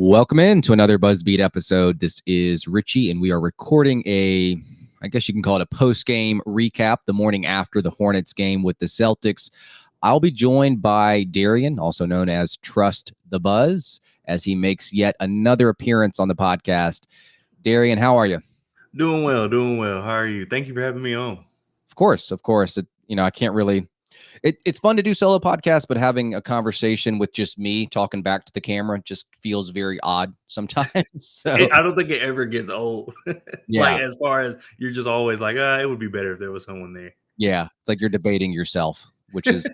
Welcome in to another BuzzBeat episode. This is Richie, and we are recording I guess you can call it a post-game recap, the morning after the Hornets game with the Celtics. I'll be joined by Darian, also known as Trust the Buzz, as he makes yet another appearance on the podcast. Darian, how are you? Doing well. How are you? Thank you for having me on. Of course. I can't really... It's fun to do solo podcasts, but having a conversation with just me talking back to the camera just feels very odd sometimes. So I don't think it ever gets old. yeah, As far as you're just always like, it would be better if there was someone there. yeah, it's like you're debating yourself, which is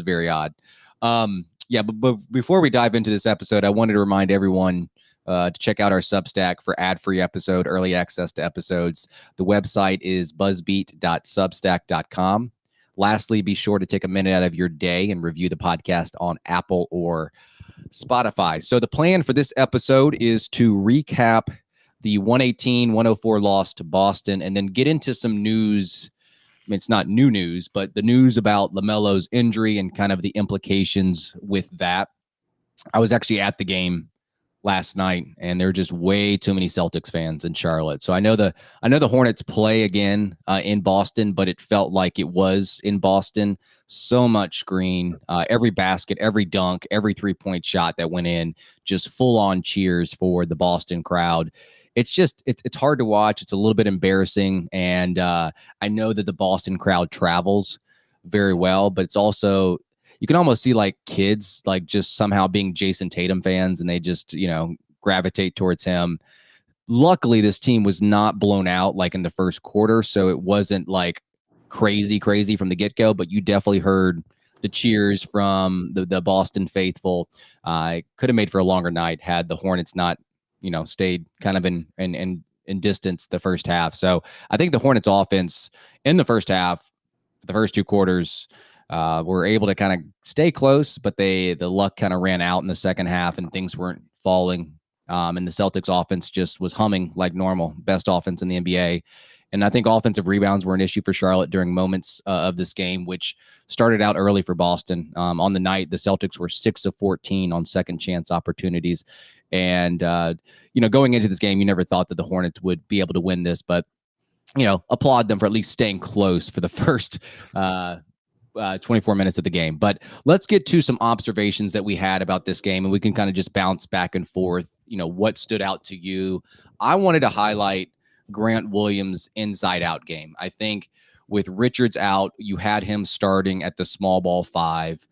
very odd. But before we dive into this episode, I wanted to remind everyone to check out our Substack for ad-free episode, early access to episodes. The website is buzzbeat.substack.com. Lastly, be sure to take a minute out of your day and review the podcast on Apple or Spotify. So the plan for this episode is to recap the 118-104 loss to Boston and then get into some news. I mean, it's not new news, but the news about LaMelo's injury and kind of the implications with that. I was actually at the game last night, and there were just way too many Celtics fans in Charlotte. So I know the Hornets play again in Boston, but it felt like it was in Boston. So much green, every basket, every dunk, every 3-point shot that went in, just full on cheers for the Boston crowd. It's just it's hard to watch. It's a little bit embarrassing, and I know that the Boston crowd travels very well, but it's also, you can almost see like kids like just somehow being Jason Tatum fans, and they just, gravitate towards him. Luckily, this team was not blown out like in the first quarter, so it wasn't like crazy from the get-go, but you definitely heard the cheers from the Boston faithful. It could have made for a longer night had the Hornets not, stayed kind of in distance the first half. So I think the Hornets offense in the first half, the first two quarters, were able to kind of stay close, but the luck kind of ran out in the second half and things weren't falling. And the Celtics offense just was humming like normal, best offense in the NBA. And I think offensive rebounds were an issue for Charlotte during moments of this game, which started out early for Boston. On the night, the Celtics were 6 of 14 on second chance opportunities. And, going into this game, you never thought that the Hornets would be able to win this, but, applaud them for at least staying close for the first 24 minutes of the game. But let's get to some observations that we had about this game, and we can kind of just bounce back and forth. What stood out to you? I wanted to highlight Grant Williams' inside-out game. I think with Richards out, you had him starting at the small ball 5.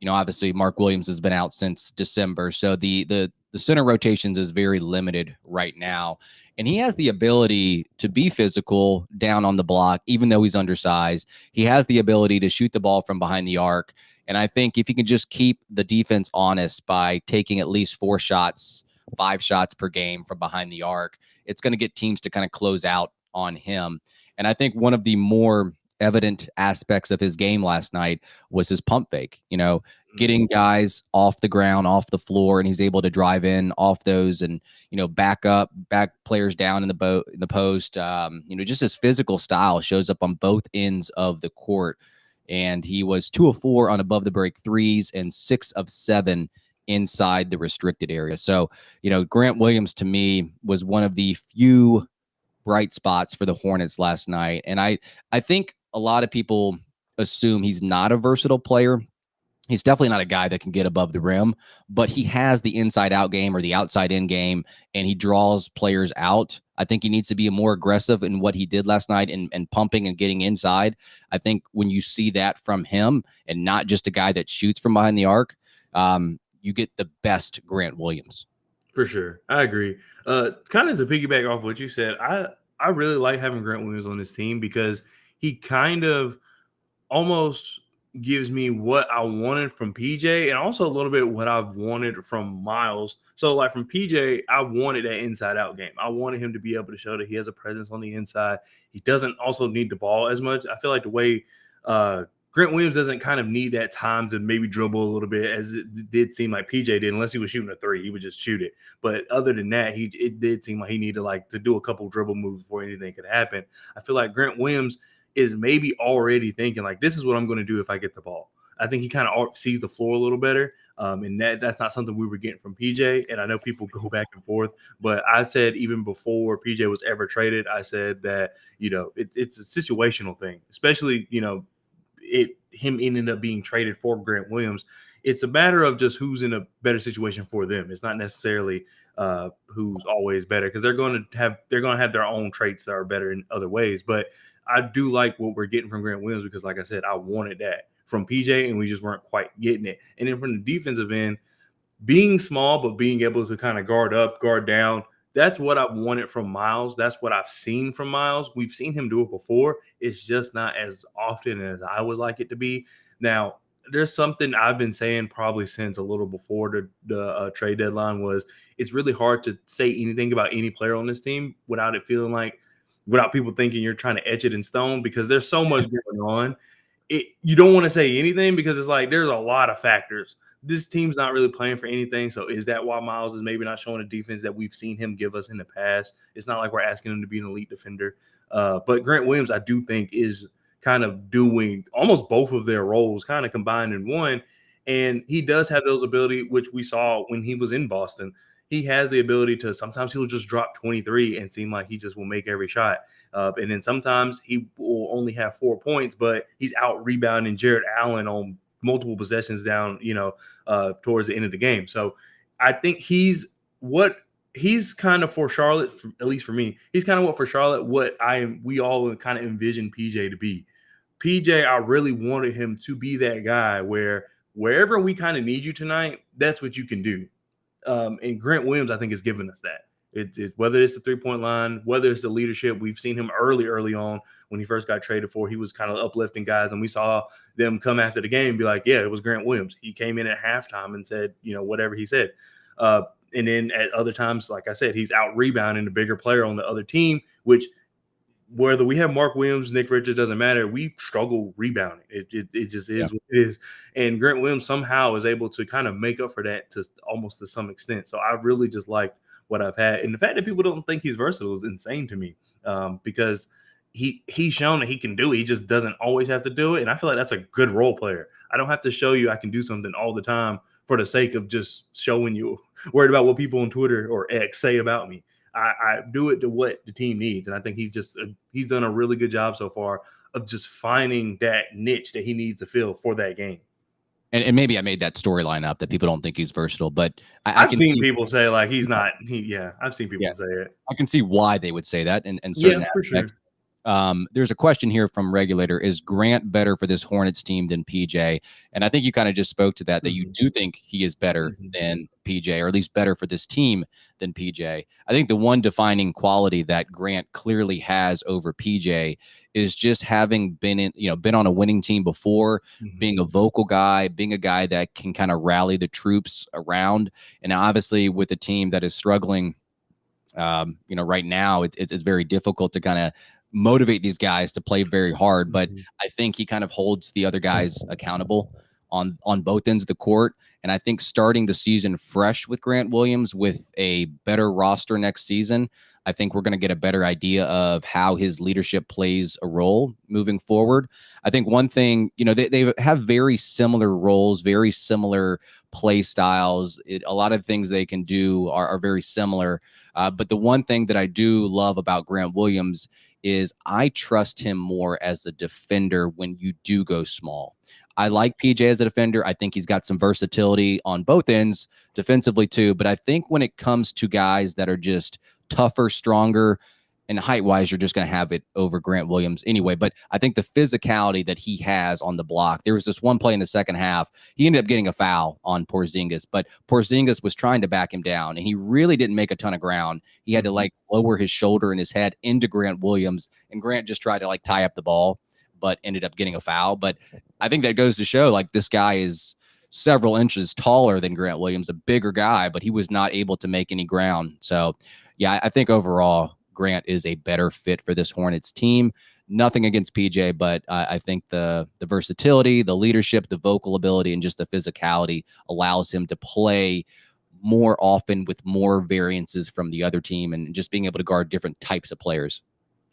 Obviously Mark Williams has been out since December, so the center rotations is very limited right now. And he has the ability to be physical down on the block, even though he's undersized. He has the ability to shoot the ball from behind the arc. And I think if he can just keep the defense honest by taking at least 5 shots per game from behind the arc, it's going to get teams to kind of close out on him. And I think one of the more evident aspects of his game last night was his pump fake, getting guys off the ground, off the floor, and he's able to drive in off those and, back players down in the post. Just his physical style shows up on both ends of the court. And he was 2 of 4 on above the break threes and 6 of 7 inside the restricted area. So, Grant Williams to me was one of the few bright spots for the Hornets last night. And I think a lot of people assume he's not a versatile player. He's definitely not a guy that can get above the rim, but he has the inside out game or the outside in game, and he draws players out. I think he needs to be more aggressive in what he did last night and pumping and getting inside. I think when you see that from him and not just a guy that shoots from behind the arc, you get the best Grant Williams. For sure. I agree. Kind of to piggyback off what you said, I really like having Grant Williams on this team because he kind of almost gives me what I wanted from PJ and also a little bit what I've wanted from Miles. So like from PJ, I wanted that inside out game. I wanted him to be able to show that he has a presence on the inside. He doesn't also need the ball as much. I feel like the way Grant Williams doesn't kind of need that time to maybe dribble a little bit, as it did seem like PJ did, unless he was shooting a 3. He would just shoot it. But other than that, it did seem like he needed to do a couple dribble moves before anything could happen. I feel like Grant Williams is maybe already thinking like, this is what I'm going to do if I get the ball. I think he kind of sees the floor a little better. And that's not something we were getting from PJ. And I know people go back and forth, but I said even before PJ was ever traded, I said that, it's a situational thing, especially, him ended up being traded for Grant Williams. It's a matter of just who's in a better situation for them. It's not necessarily who's always better, because they're going to have their own traits that are better in other ways. But I do like what we're getting from Grant Williams, because, like I said, I wanted that from PJ, and we just weren't quite getting it. And then from the defensive end, being small but being able to kind of guard up, guard down, that's what I wanted from Miles. That's what I've seen from Miles. We've seen him do it before. It's just not as often as I would like it to be. Now, there's something I've been saying probably since a little before the trade deadline, was it's really hard to say anything about any player on this team without people thinking you're trying to etch it in stone, because there's so much going on. You don't want to say anything, because it's like there's a lot of factors. This team's not really playing for anything. So is that why Miles is maybe not showing a defense that we've seen him give us in the past? It's not like we're asking him to be an elite defender. But Grant Williams, I do think, is kind of doing almost both of their roles kind of combined in one. And he does have those ability, which we saw when he was in Boston. He has the ability to, sometimes he'll just drop 23 and seem like he just will make every shot. And then sometimes he will only have 4 points, but he's out rebounding Jared Allen on multiple possessions down, towards the end of the game. So I think he's kind of for Charlotte, at least for me, he's kind of for Charlotte what we all kind of envisioned PJ to be. PJ, I really wanted him to be that guy where wherever we kind of need you tonight, that's what you can do. And Grant Williams, I think, has given us that. Whether it's the 3-point line, whether it's the leadership, we've seen him early on when he first got traded for. He was kind of uplifting guys, and we saw them come after the game and be like, yeah, it was Grant Williams. He came in at halftime and said, whatever he said. And then at other times, like I said, he's out rebounding the bigger player on the other team, which whether we have Mark Williams, Nick Richards, doesn't matter. We struggle rebounding. It just is what it is. And Grant Williams somehow is able to kind of make up for that to some extent. So I really just like what I've had. And the fact that people don't think he's versatile is insane to me, because he's shown that he can do it. He just doesn't always have to do it. And I feel like that's a good role player. I don't have to show you I can do something all the time for the sake of just showing you, worried about what people on Twitter or X say about me. I do it to what the team needs. And I think he's done a really good job so far of just finding that niche that he needs to fill for that game. And maybe I made that storyline up that people don't think he's versatile, but I've seen people say like he's not. I've seen people say it. I can see why they would say that, and certain aspects. For sure. There's a question here from Regulator. Is Grant better for this Hornets team than PJ? And I think you kind of just spoke to that you do think he is better than PJ, or at least better for this team than PJ. I think the one defining quality that Grant clearly has over PJ is just having been on a winning team before, being a vocal guy, being a guy that can kind of rally the troops around. And obviously with a team that is struggling, right now, it's very difficult to kind of motivate these guys to play very hard, but I think he kind of holds the other guys accountable on both ends of the court. And I think starting the season fresh with Grant Williams with a better roster next season, I think we're going to get a better idea of how his leadership plays a role moving forward. I think one thing, they have very similar roles, very similar play styles. A lot of things they can do are very similar. But the one thing that I do love about Grant Williams is I trust him more as a defender when you do go small. I like PJ as a defender. I think he's got some versatility on both ends defensively too. But I think when it comes to guys that are just tougher, stronger, and height-wise, you're just going to have it over Grant Williams anyway. But I think the physicality that he has on the block, there was this one play in the second half. He ended up getting a foul on Porzingis, but Porzingis was trying to back him down, and he really didn't make a ton of ground. He had to lower his shoulder and his head into Grant Williams, and Grant just tried to tie up the ball, but ended up getting a foul. But I think that goes to show this guy is several inches taller than Grant Williams, a bigger guy, but he was not able to make any ground. So yeah, I think overall Grant is a better fit for this Hornets team. Nothing against PJ, but I think the versatility, the leadership, the vocal ability, and just the physicality allows him to play more often with more variances from the other team and just being able to guard different types of players.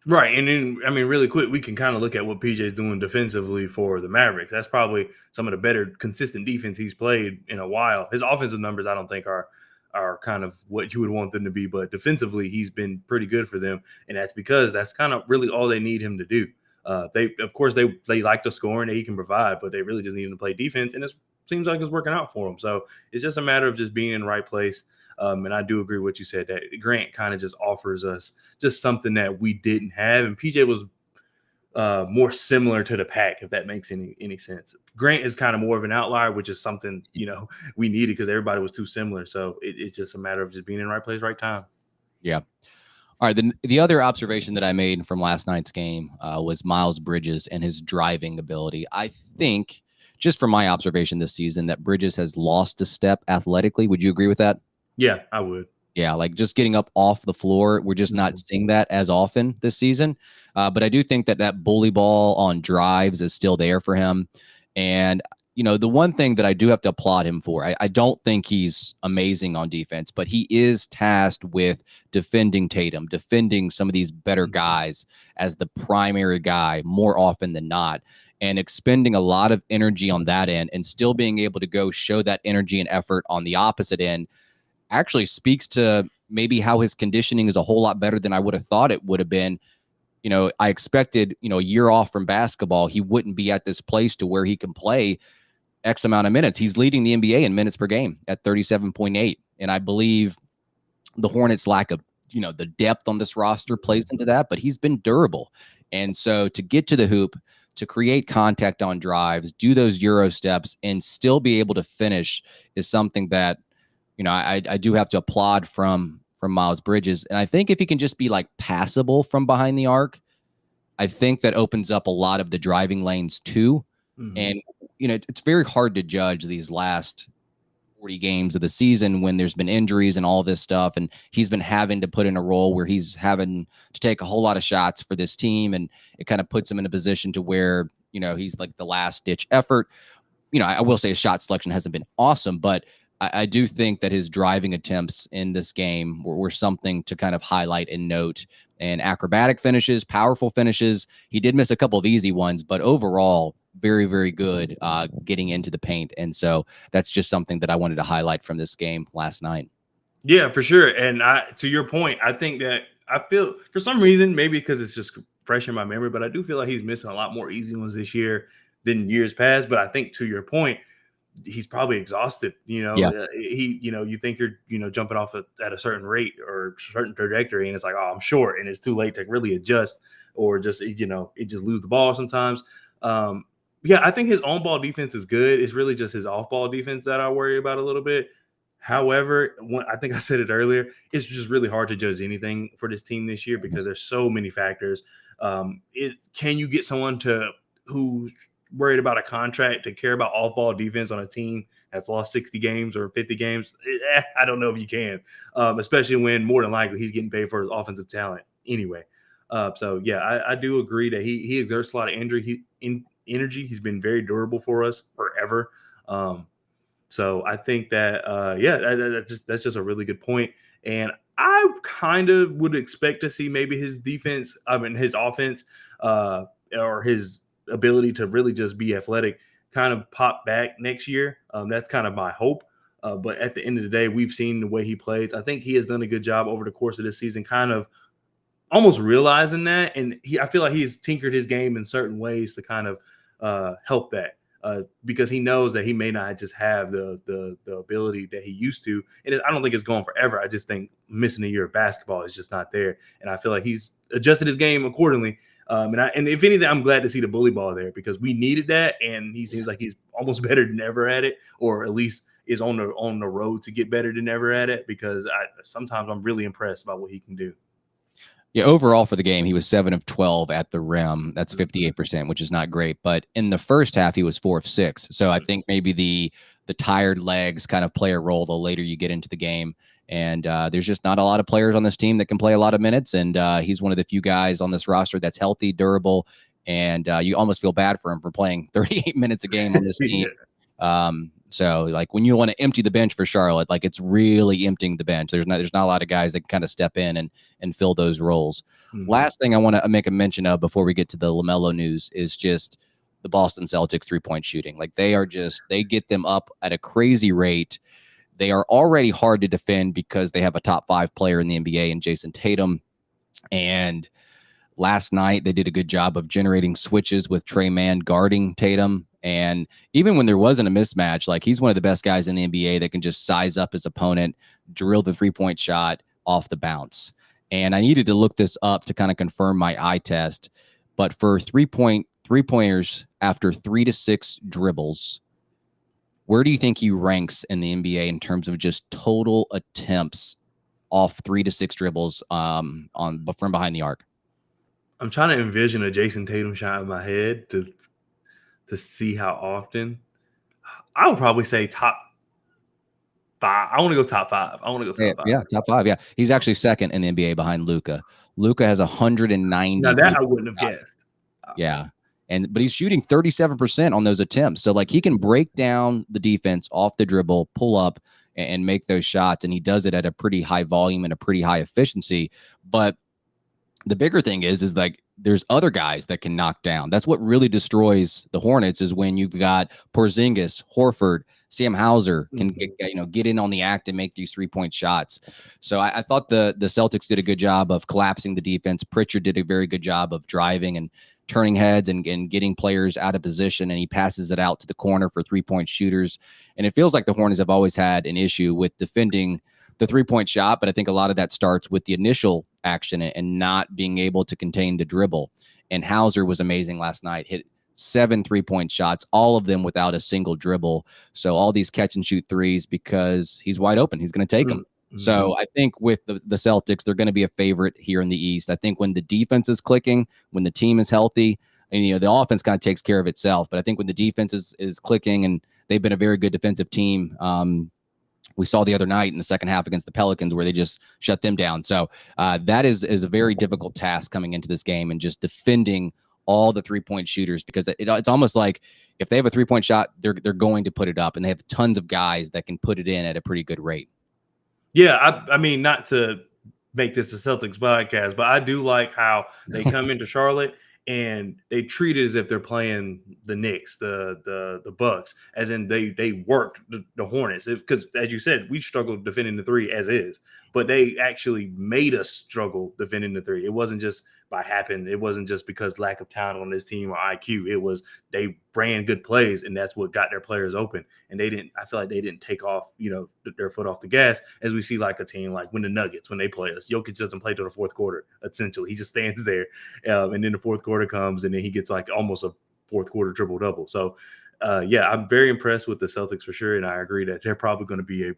Right. And then, I mean, really quick, we can kind of look at what PJ's doing defensively for the Mavericks. That's probably some of the better consistent defense he's played in a while. His offensive numbers, I don't think are kind of what you would want them to be, but defensively, he's been pretty good for them. And that's because that's kind of really all they need him to do. They, of course, they like the scoring that he can provide, but they really just need him to play defense. And it seems like it's working out for him. So it's just a matter of just being in the right place. And I do agree with what you said that Grant kind of just offers us just something that we didn't have. And PJ was more similar to the pack, if that makes any sense. Grant is kind of more of an outlier, which is something, we needed because everybody was too similar. So it's just a matter of just being in the right place, right time. Yeah. All right. Then the other observation that I made from last night's game was Miles Bridges and his driving ability. I think, just from my observation this season, that Bridges has lost a step athletically. Would you agree with that? Yeah, I would. Yeah, like just getting up off the floor. We're just not seeing that as often this season. But I do think that bully ball on drives is still there for him. And, the one thing that I do have to applaud him for, I don't think he's amazing on defense, but he is tasked with defending Tatum, defending some of these better guys as the primary guy more often than not, and expending a lot of energy on that end and still being able to go show that energy and effort on the opposite end actually speaks to maybe how his conditioning is a whole lot better than I would have thought it would have been. I expected, a year off from basketball, he wouldn't be at this place to where he can play X amount of minutes. He's leading the NBA in minutes per game at 37.8. And I believe the Hornets' lack of, the depth on this roster plays into that, but he's been durable. And so to get to the hoop, to create contact on drives, do those Euro steps, and still be able to finish is something that, I do have to applaud from Miles Bridges. And I think if he can just be like passable from behind the arc, I think that opens up a lot of the driving lanes too. Mm-hmm. And, it's very hard to judge these last 40 games of the season when there's been injuries and all this stuff. And he's been having to put in a role where he's having to take a whole lot of shots for this team. And it kind of puts him in a position to where, he's like the last ditch effort. I will say his shot selection hasn't been awesome, but I do think that his driving attempts in this game were something to kind of highlight and note. And acrobatic finishes, powerful finishes. He did miss a couple of easy ones, but overall, very, very good getting into the paint. And so that's just something that I wanted to highlight from this game last night. Yeah, for sure. And to your point, I think that I feel for some reason, maybe because it's just fresh in my memory, but I do feel like he's missing a lot more easy ones this year than years past. But I think to your point, he's probably exhausted. Yeah. You think you're, jumping off at a certain rate or certain trajectory, and it's like, oh, I'm short, and it's too late to really adjust, or just, it just lose the ball sometimes. Yeah, I think his on ball defense is good. It's really just his off ball defense that I worry about a little bit. However, I think I said it earlier, it's just really hard to judge anything for this team this year because there's so many factors. Can you get someone who's worried about a contract to care about off-ball defense on a team that's lost 60 games or 50 games? I don't know if you can, especially when more than likely he's getting paid for his offensive talent anyway. So, yeah, I do agree that he exerts a lot of energy. He's been very durable for us forever. So I think that, that's just a really good point. And I kind of would expect to see maybe his offense or his ability to really just be athletic kind of pop back next year. That's kind of my hope. But at the end of the day, we've seen the way he plays. I think he has done a good job over the course of this season, kind of almost realizing that. And I feel like he's tinkered his game in certain ways to kind of help that. Because he knows that he may not just have the ability that he used to. And I don't think it's going forever. I just think missing a year of basketball is just not there. And I feel like he's adjusted his game accordingly. And if anything, I'm glad to see the bully ball there because we needed that. And he seems like he's almost better than ever at it, or at least is on the road to get better than ever at it, because sometimes I'm really impressed by what he can do. Yeah, overall for the game, he was 7 of 12 at the rim. That's 58%, which is not great. But in the first half, he was 4 of 6. So I think maybe the tired legs kind of play a role the later you get into the game. And there's just not a lot of players on this team that can play a lot of minutes. And he's one of the few guys on this roster that's healthy, durable, and you almost feel bad for him for playing 38 minutes a game on this team. So like when you want to empty the bench for Charlotte, like it's really emptying the bench. There's not a lot of guys that can kind of step in and fill those roles. Last thing I want to make a mention of before we get to the LaMelo news is just the Boston Celtics 3-point shooting. Like they get them up at a crazy rate. They are already hard to defend because they have a top 5 player in the NBA in Jason Tatum. And last night they did a good job of generating switches with Trey Mann guarding Tatum. And even when there wasn't a mismatch, like he's one of the best guys in the NBA that can just size up his opponent, drill the 3-point shot off the bounce. And I needed to look this up to kind of confirm my eye test. But for three-pointers after 3 to 6 dribbles, where do you think he ranks in the NBA in terms of just total attempts off 3 to 6 dribbles from behind the arc? I'm trying to envision a Jason Tatum shot in my head to see how often. I would probably say top 5. I want to go top 5. Yeah, top 5. Yeah, he's actually second in the NBA behind Luka. Luka has 190. Now that I wouldn't have guessed. Yeah. But he's shooting 37% on those attempts. So like he can break down the defense off the dribble, pull up and make those shots. And he does it at a pretty high volume and a pretty high efficiency. But the bigger thing is like there's other guys that can knock down. That's what really destroys the Hornets is when you've got Porzingis, Horford, Sam Hauser can get in on the act and make these 3-point shots. So I thought the Celtics did a good job of collapsing the defense. Pritchard did a very good job of driving and turning heads and getting players out of position, and he passes it out to the corner for 3-point shooters. And it feels like the Hornets have always had an issue with defending the 3-point shot, but I think a lot of that starts with the initial action and not being able to contain the dribble. And Hauser was amazing last night, hit 7 3-point shots, all of them without a single dribble. So all these catch and shoot threes because he's wide open. He's going to take them. Mm-hmm. So I think with the Celtics, they're going to be a favorite here in the East. I think when the defense is clicking, when the team is healthy, and the offense kind of takes care of itself. But I think when the defense is clicking, and they've been a very good defensive team. We saw the other night in the second half against the Pelicans where they just shut them down. So that is a very difficult task coming into this game and just defending all the 3-point shooters, because it's almost like if they have a 3-point shot, they're going to put it up, and they have tons of guys that can put it in at a pretty good rate. Yeah, I mean, not to make this a Celtics podcast, but I do like how they come into Charlotte and they treat it as if they're playing the Knicks, the Bucks, as in they worked the Hornets. Because as you said, we struggled defending the 3 as is, but they actually made us struggle defending the 3. It wasn't just by happen. It wasn't just because lack of talent on this team or IQ. It was they ran good plays, and that's what got their players open. And I feel like they didn't take off, their foot off the gas, as we see like a team like when the Nuggets, when they play us. Jokic doesn't play till the fourth quarter, essentially. He just stands there. And then the fourth quarter comes, and then he gets like almost a fourth quarter triple-double. So, I'm very impressed with the Celtics for sure, and I agree that they're probably going to be a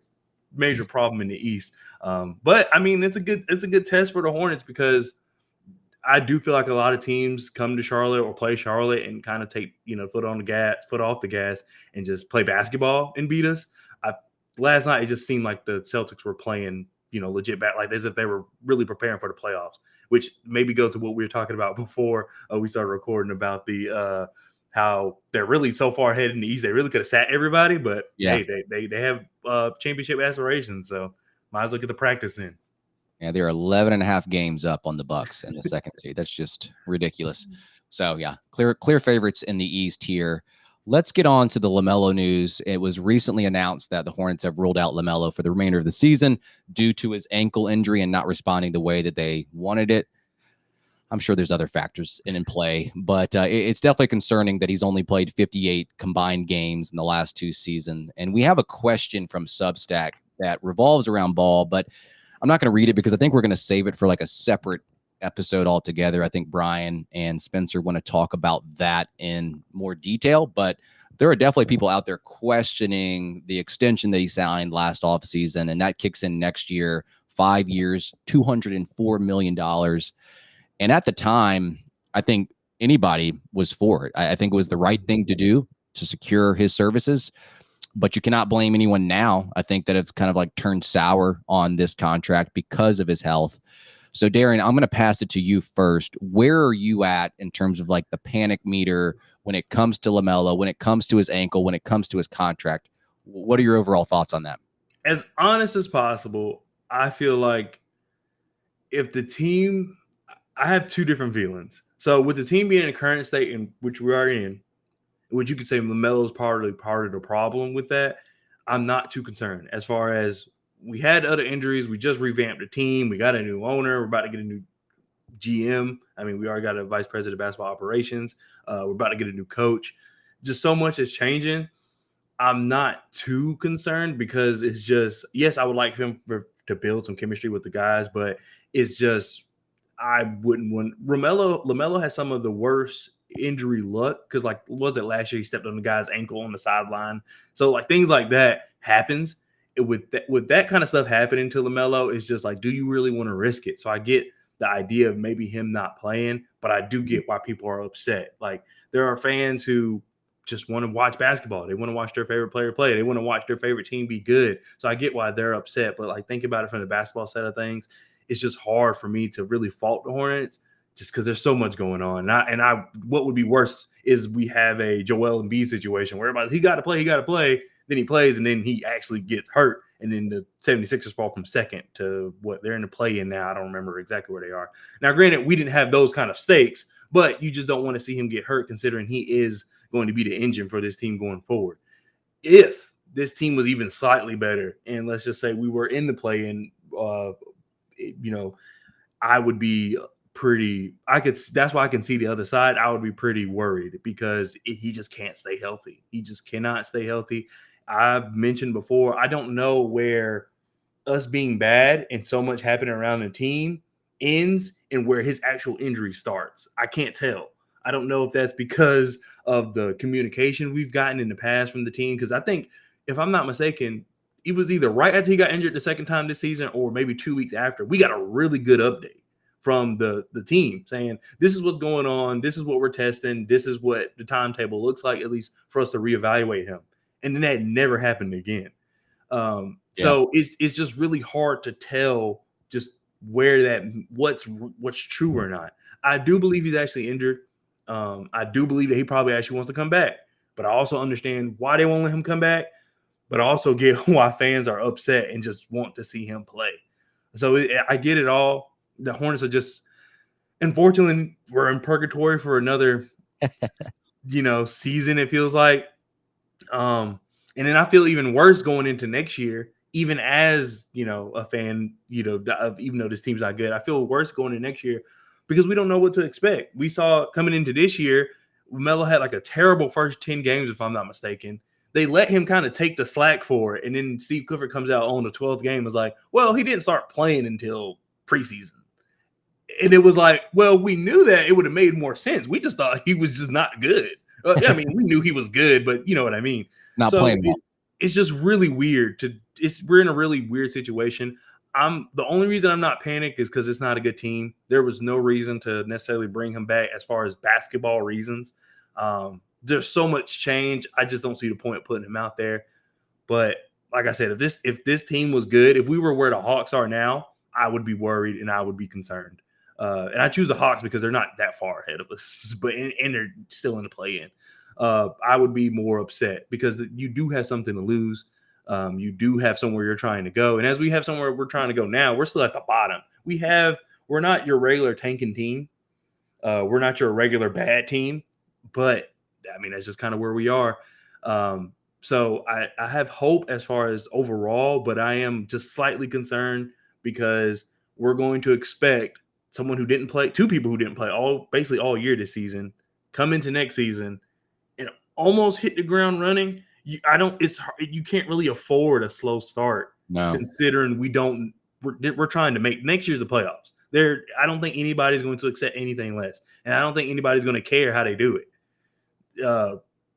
major problem in the East. But, I mean, it's a good test for the Hornets, because I do feel like a lot of teams come to Charlotte or play Charlotte and kind of take, foot off the gas and just play basketball and beat us. Last night, it just seemed like the Celtics were playing, legit back, like as if they were really preparing for the playoffs, which maybe go to what we were talking about before we started recording about the how they're really so far ahead in the East. They really could have sat everybody, but hey, they have championship aspirations, so might as well get the practice in. Yeah, they're 11.5 games up on the Bucks in the second seed. That's just ridiculous. So yeah, clear favorites in the East here. Let's get on to the LaMelo news. It was recently announced that the Hornets have ruled out LaMelo for the remainder of the season due to his ankle injury and not responding the way that they wanted it. I'm sure there's other factors in play, but it's definitely concerning that he's only played 58 combined games in the last 2 seasons. And we have a question from Substack that revolves around ball, but I'm not going to read it because I think we're going to save it for like a separate episode altogether. I think Brian and Spencer want to talk about that in more detail, but there are definitely people out there questioning the extension that he signed last offseason, and that kicks in next year, 5 years, $204 million. And at the time, I think anybody was for it. I think it was the right thing to do to secure his services. But you cannot blame anyone now, I think, that have kind of like turned sour on this contract because of his health. So, Darren, I'm going to pass it to you first. Where are you at in terms of like the panic meter when it comes to LaMelo, when it comes to his ankle, when it comes to his contract? What are your overall thoughts on that? As honest as possible, I feel like if the team, I have two different feelings. So with the team being in the current state in which we are in, which you could say LaMelo's part of the problem with that, I'm not too concerned. As far as we had other injuries, we just revamped the team. We got a new owner. We're about to get a new GM. I mean, we already got a vice president of basketball operations. We're about to get a new coach. Just so much is changing. I'm not too concerned because it's just, yes, I would like him to build some chemistry with the guys, but it's just, I wouldn't want LaMelo has some of the worst injury luck because, like, was it last year he stepped on the guy's ankle on the sideline? So, like, things like that happens. With that kind of stuff happening to LaMelo, it's just like, do you really want to risk it? So I get the idea of maybe him not playing, but I do get why people are upset. Like, there are fans who just want to watch basketball. They want to watch their favorite player play. They want to watch their favorite team be good. So I get why they're upset. But, like, think about it from the basketball side of things. It's just hard for me to really fault the Hornets just because there's so much going on. What would be worse is we have a Joel Embiid situation where everybody's, he got to play. Then he plays, and then he actually gets hurt. And then the 76ers fall from second to what they're in the play-in now. I don't remember exactly where they are. Now, granted, we didn't have those kind of stakes, but you just don't want to see him get hurt considering he is going to be the engine for this team going forward. If this team was even slightly better, and let's just say we were in the play-in, I would be that's why I can see the other side. I would be pretty worried because he just can't stay healthy. He just cannot stay healthy. I've mentioned before, I don't know where us being bad and so much happening around the team ends and where his actual injury starts. I can't tell. I don't know if that's because of the communication we've gotten in the past from the team. Because I think, if I'm not mistaken, it was either right after he got injured the second time this season or maybe 2 weeks after. We got a really good update from the team saying, this is what's going on. This is what we're testing. This is what the timetable looks like, at least for us to reevaluate him. And then that never happened again. So it's just really hard to tell just what's true or not. I do believe he's actually injured. I do believe that he probably actually wants to come back, but I also understand why they won't let him come back, but I also get why fans are upset and just want to see him play. So I get it all. The Hornets are just, unfortunately, we're in purgatory for another, season, it feels like. And then I feel even worse going into next year, even as, a fan, even though this team's not good, I feel worse going into next year because we don't know what to expect. We saw coming into this year, Melo had like a terrible first 10 games, if I'm not mistaken. They let him kind of take the slack for it. And then Steve Clifford comes out on the 12th game and was like, well, he didn't start playing until preseason. And it was like, well, we knew that it would have made more sense. We just thought he was just not good. I mean, we knew he was good, but you know what I mean? Not playing well. It's just really weird we're in a really weird situation. The only reason I'm not panicked is because it's not a good team. There was no reason to necessarily bring him back as far as basketball reasons. There's so much change. I just don't see the point of putting him out there. But like I said, if this team was good, if we were where the Hawks are now, I would be worried and I would be concerned. And I choose the Hawks because they're not that far ahead of us, but and they're still in the play-in. I would be more upset because you do have something to lose. You do have somewhere you're trying to go. And as we have somewhere we're trying to go now, we're still at the bottom. We're not your regular tanking team. We're not your regular bad team, but I mean, that's just kind of where we are. So I have hope as far as overall, but I am just slightly concerned because we're going to expect someone who didn't play, two people who didn't play basically all year this season, come into next season and almost hit the ground running. You can't really afford a slow start. No. Considering we're trying to make next year's the playoffs. I don't think anybody's going to accept anything less. And I don't think anybody's going to care how they do it.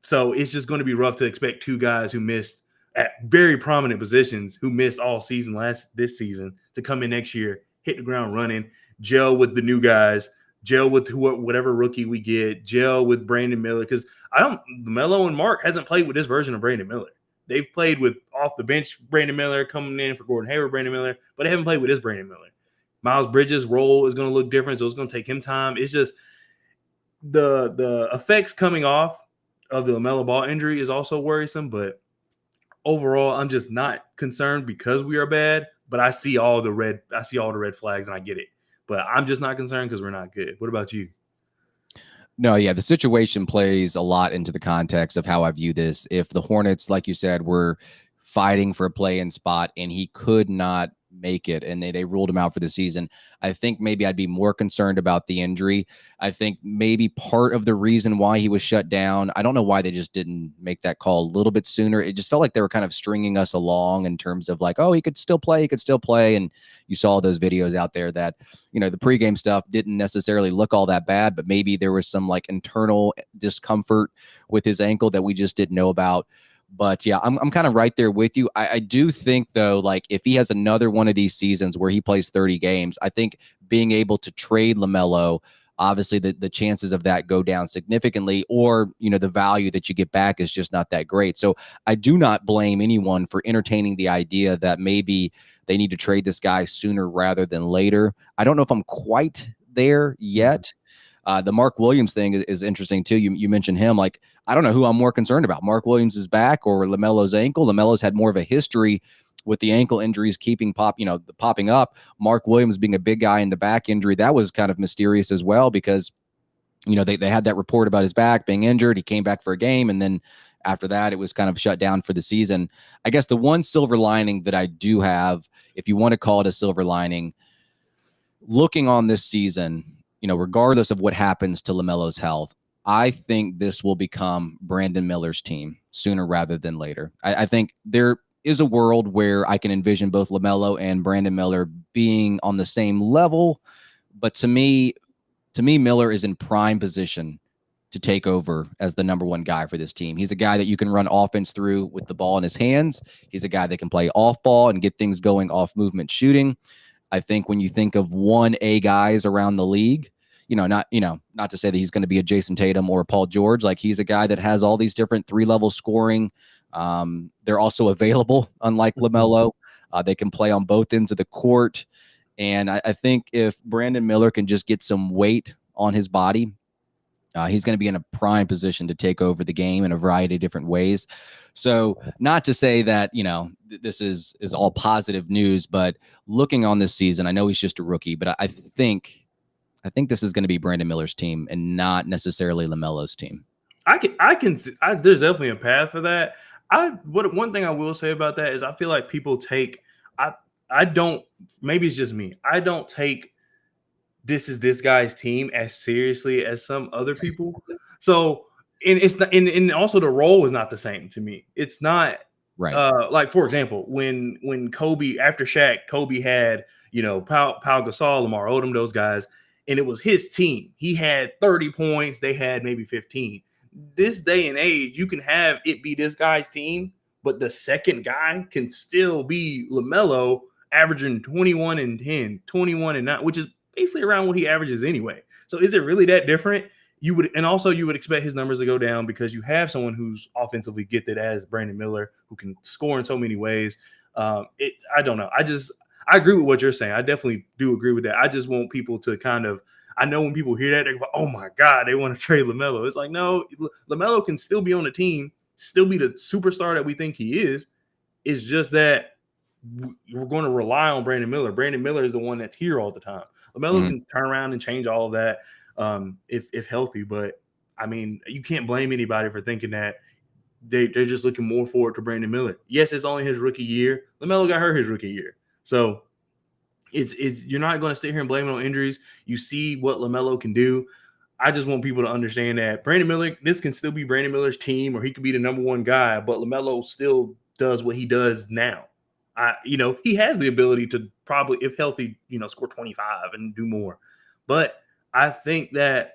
So it's just going to be rough to expect two guys who missed at very prominent positions, who missed all season this season, to come in next year, hit the ground running, gel with the new guys, gel with whatever rookie we get, gel with Brandon Miller. Because Melo and Mark hasn't played with this version of Brandon Miller. They've played with off the bench Brandon Miller coming in for Gordon Hayward, Brandon Miller, but they haven't played with this Brandon Miller. Miles Bridges' role is going to look different, so it's going to take him time. It's just the effects coming off of the LaMelo Ball injury is also worrisome, but overall, I'm just not concerned because we are bad. But I see all the red flags, and I get it. But I'm just not concerned because we're not good. What about you? No, yeah, the situation plays a lot into the context of how I view this. If the Hornets, like you said, were fighting for a play-in spot and he could not make it and they ruled him out for the season, I think maybe I'd be more concerned about the injury. I think maybe part of the reason why he was shut down, I don't know why they just didn't make that call a little bit sooner. It just felt like they were kind of stringing us along in terms of like, oh, he could still play. And you saw those videos out there that, the pregame stuff didn't necessarily look all that bad, but maybe there was some like internal discomfort with his ankle that we just didn't know about. But yeah, I'm kind of right there with you. I do think, though, like if he has another one of these seasons where he plays 30 games, I think being able to trade LaMelo, obviously the chances of that go down significantly, or, the value that you get back is just not that great. So I do not blame anyone for entertaining the idea that maybe they need to trade this guy sooner rather than later. I don't know if I'm quite there yet. The Mark Williams thing is interesting too. You mentioned him. Like, I don't know who I'm more concerned about, Mark Williams' back or LaMelo's ankle. LaMelo's had more of a history with the ankle injuries popping up. Mark Williams being a big guy in the back injury, that was kind of mysterious as well because, they had that report about his back being injured. He came back for a game, and then after that, it was kind of shut down for the season. I guess the one silver lining that I do have, if you want to call it a silver lining, looking on this season, regardless of what happens to LaMelo's health, I think this will become Brandon Miller's team sooner rather than later. I think there is a world where I can envision both LaMelo and Brandon Miller being on the same level. But to me, Miller is in prime position to take over as the number one guy for this team. He's a guy that you can run offense through with the ball in his hands. He's a guy that can play off ball and get things going off movement shooting. I think when you think of 1A guys around the league, not to say that he's going to be a Jason Tatum or a Paul George. Like, he's a guy that has all these different 3-level scoring. They're also available, unlike LaMelo. They can play on both ends of the court. And I think if Brandon Miller can just get some weight on his body, he's going to be in a prime position to take over the game in a variety of different ways. So not to say that, this is all positive news, but looking on this season, I know he's just a rookie, but I think this is going to be Brandon Miller's team and not necessarily LaMelo's team. There's definitely a path for that. One thing I will say about that is I feel like people I don't, maybe it's just me. I don't take this is this guy's team as seriously as some other people. So, and it's not, and also the role is not the same to me. It's not right. Like, for example, when Kobe, after Shaq, Kobe had, Pau Gasol, Lamar Odom, those guys, and it was his team. He had 30 points. They had maybe 15. This day and age, you can have it be this guy's team, but the second guy can still be LaMelo, averaging 21 and 10, 21 and 9, which is basically around what he averages anyway. So is it really that different? You would expect his numbers to go down because you have someone who's offensively gifted as Brandon Miller, who can score in so many ways. I don't know. I agree with what you're saying. I definitely do agree with that. I just want people to I know when people hear that, they go, oh my God, they want to trade LaMelo. It's like, no, LaMelo can still be on the team, still be the superstar that we think he is. It's just that we're going to rely on Brandon Miller. Brandon Miller is the one that's here all the time. LaMelo can turn around and change all of that if healthy. But, I mean, you can't blame anybody for thinking that they're just looking more forward to Brandon Miller. Yes, it's only his rookie year. LaMelo got hurt his rookie year. So it's you're not going to sit here and blame it on injuries. You see what LaMelo can do. I just want people to understand that Brandon Miller, this can still be Brandon Miller's team, or he could be the number one guy, but LaMelo still does what he does now. He has the ability to probably, if healthy, score 25 and do more. But I think that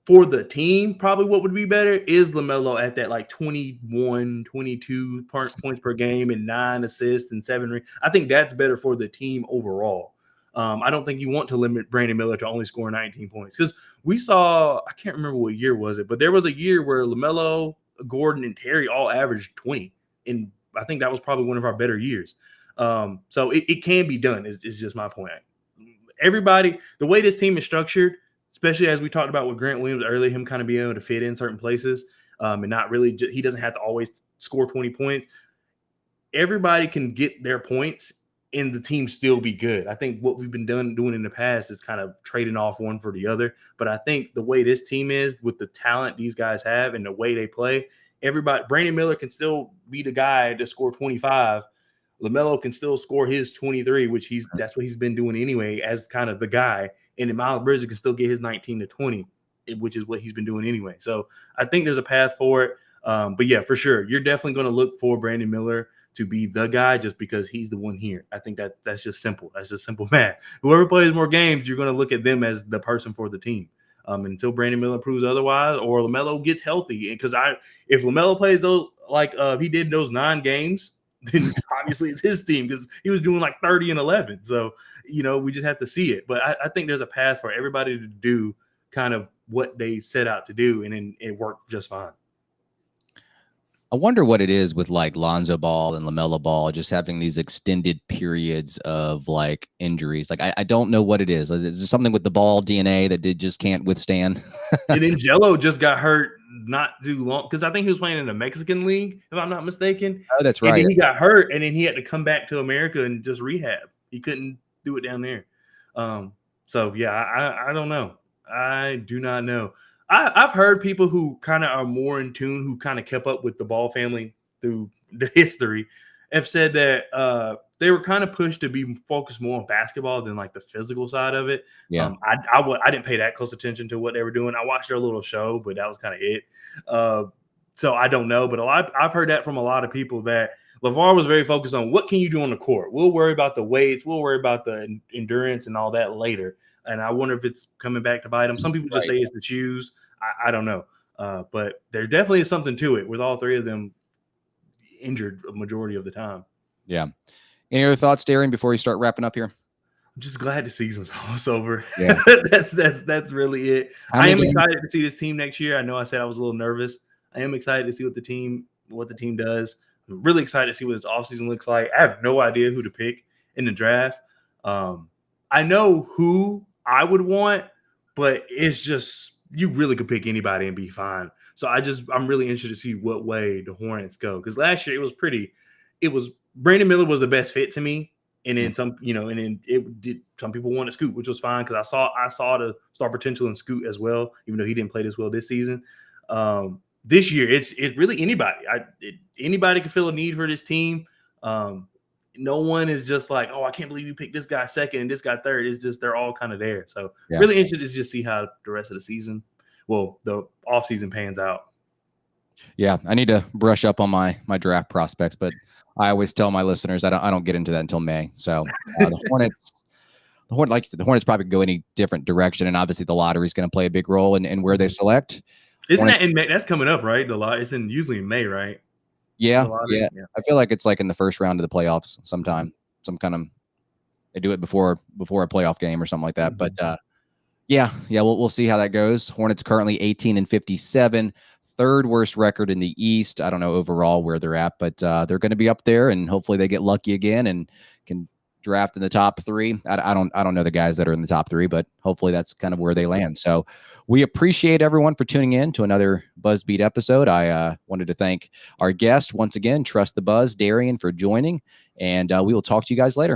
for the team, probably what would be better is LaMelo at that like 21, 22 points per game and 9 assists and 7 rings. I think that's better for the team overall. I don't think you want to limit Brandon Miller to only score 19 points because we saw, I can't remember what year was it, but there was a year where LaMelo, Gordon, and Terry all averaged 20. And I think that was probably one of our better years. So it can be done is just my point. Everybody, the way this team is structured, especially as we talked about with Grant Williams earlier, him kind of being able to fit in certain places and not really, he doesn't have to always score 20 points. everybody can get their points and the team still be good. I think what we've been doing in the past is kind of trading off one for the other. But I think the way this team is, with the talent these guys have and the way they play, Brandon Miller can still be the guy to score 25. LaMelo can still score his 23, which that's what he's been doing anyway as kind of the guy. And then Miles Bridges can still get his 19 to 20, which is what he's been doing anyway. So I think there's a path for it. But yeah, for sure, you're definitely going to look for Brandon Miller to be the guy just because he's the one here. I think that's just simple. That's just simple math. Whoever plays more games, you're going to look at them as the person for the team. Until Brandon Miller proves otherwise, or LaMelo gets healthy. Because if LaMelo plays those like he did those 9 games, then obviously it's his team because he was doing like 30 and 11. So we just have to see it. But I think there's a path for everybody to do kind of what they set out to do, and then it worked just fine. I wonder what it is with like Lonzo Ball and LaMelo Ball just having these extended periods of like injuries. Like I don't know what it is. Is there something with the Ball DNA that just can't withstand? And then Jello just got hurt not too long because I think he was playing in the Mexican league, if I'm not mistaken. Oh, that's right. And then he got hurt, and then he had to come back to America and just rehab. He couldn't do it down there. So yeah, I don't know. I do not know. I've heard people who kind of are more in tune, who kind of kept up with the Ball family through the history, have said that they were kind of pushed to be focused more on basketball than like the physical side of it. Yeah. I didn't pay that close attention to what they were doing. I watched their little show, but that was kind of it. So I don't know, but I've heard that from a lot of people that LeVar was very focused on what can you do on the court. We'll worry about the weights. We'll worry about the endurance and all that later. And I wonder if it's coming back to bite them. Some people just say it's the shoes. I don't know. But there definitely is something to it with all 3 of them injured a majority of the time. Yeah. Any other thoughts, Darian, before you start wrapping up here? I'm just glad the season's almost over. Yeah. That's really it. I am excited to see this team next year. I know I said I was a little nervous. I am excited to see what the team does. I'm really excited to see what this offseason looks like. I have no idea who to pick in the draft. I know who I would want, but it's just you really could pick anybody and be fine. So I'm really interested to see what way the Hornets go, because last year it was Brandon Miller was the best fit to me, and then some some people wanted Scoot, which was fine because I saw the star potential in Scoot as well, even though he didn't play this well this season. This year it's really anybody. Anybody can feel a need for this team. No one is just like, oh, I can't believe you picked this guy second and this guy third. It's just they're all kind of there. So really interested to just see how the rest of the season, the offseason pans out. Yeah, I need to brush up on my draft prospects, but I always tell my listeners I don't get into that until May. So the Hornets, like you said, the Hornets probably go any different direction, and obviously the lottery is going to play a big role in where they select. Isn't that in May? That's coming up, right? It's usually in May, right? Yeah. I feel like it's like in the first round of the playoffs sometime. They do it before a playoff game or something like that. Mm-hmm. But we'll see how that goes. Hornets currently 18-57, 3rd worst record in the East. I don't know overall where they're at, but they're going to be up there, and hopefully they get lucky again and can draft in the top 3. I don't know the guys that are in the top 3, but hopefully that's kind of where they land. So we appreciate everyone for tuning in to another BuzzBeat episode. I wanted to thank our guest once again, Trust the Buzz, Darian, for joining, and we will talk to you guys later.